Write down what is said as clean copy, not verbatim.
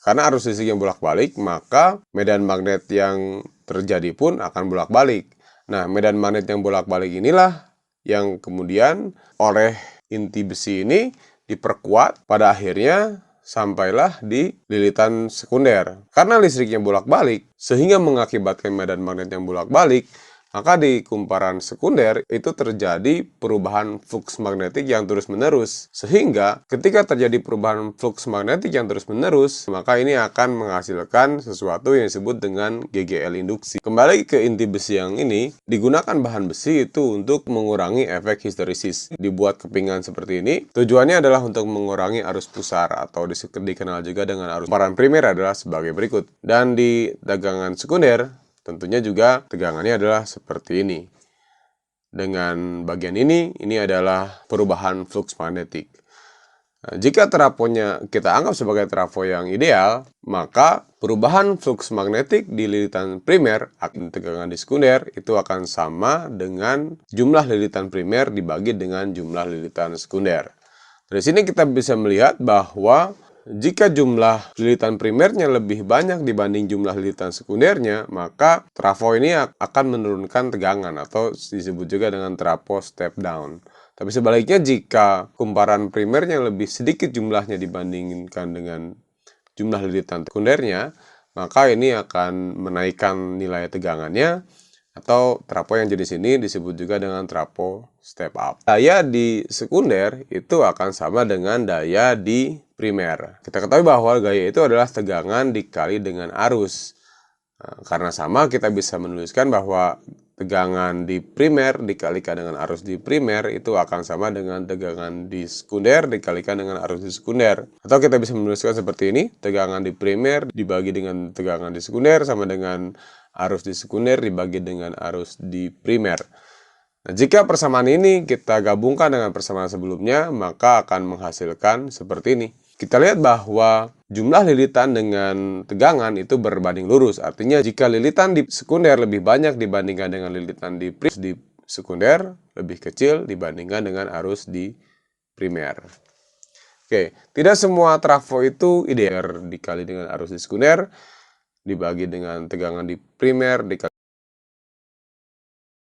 Karena arus listrik yang bolak-balik, maka medan magnet yang terjadi pun akan bolak-balik. Nah, medan magnet yang bolak-balik inilah yang kemudian oleh inti besi ini diperkuat, pada akhirnya sampailah di lilitan sekunder. Karena listriknya bolak-balik, sehingga mengakibatkan medan magnet yang bolak-balik, maka di kumparan sekunder itu terjadi perubahan flux magnetik yang terus-menerus. Sehingga ketika terjadi perubahan flux magnetik yang terus-menerus, maka ini akan menghasilkan sesuatu yang disebut dengan GGL induksi. Kembali ke inti besi yang ini, digunakan bahan besi itu untuk mengurangi efek histeresis. Dibuat kepingan seperti ini, tujuannya adalah untuk mengurangi arus pusar atau dikenal juga dengan arus. Kumparan primer adalah sebagai berikut. Dan di tegangan sekunder, tentunya juga tegangannya adalah seperti ini. Dengan bagian ini adalah perubahan flux magnetik. Nah, jika trafonya kita anggap sebagai trafo yang ideal, maka perubahan flux magnetik di lilitan primer akan tegangan di sekunder itu akan sama dengan jumlah lilitan primer dibagi dengan jumlah lilitan sekunder. Dari sini kita bisa melihat bahwa jika jumlah lilitan primernya lebih banyak dibanding jumlah lilitan sekundernya, maka trafo ini akan menurunkan tegangan atau disebut juga dengan trafo step down. Tapi sebaliknya, jika kumparan primernya lebih sedikit jumlahnya dibandingkan dengan jumlah lilitan sekundernya, maka ini akan menaikkan nilai tegangannya, atau trafo yang jenis ini disebut juga dengan trafo step up. Daya di sekunder itu akan sama dengan daya di primer. Kita ketahui bahwa gaya itu adalah tegangan dikali dengan arus. Nah, karena sama, kita bisa menuliskan bahwa tegangan di primer dikalikan dengan arus di primer itu akan sama dengan tegangan di sekunder dikalikan dengan arus di sekunder. Atau kita bisa menuliskan seperti ini, tegangan di primer dibagi dengan tegangan di sekunder sama dengan arus di sekunder dibagi dengan arus di primer. Nah, jika persamaan ini kita gabungkan dengan persamaan sebelumnya, maka akan menghasilkan seperti ini. Kita lihat bahwa jumlah lilitan dengan tegangan itu berbanding lurus. Artinya jika lilitan di sekunder lebih banyak dibandingkan dengan lilitan di sekunder lebih kecil dibandingkan dengan arus di primer. Oke, tidak semua trafo itu ideal dikali dengan arus di sekunder dibagi dengan tegangan di primer dikali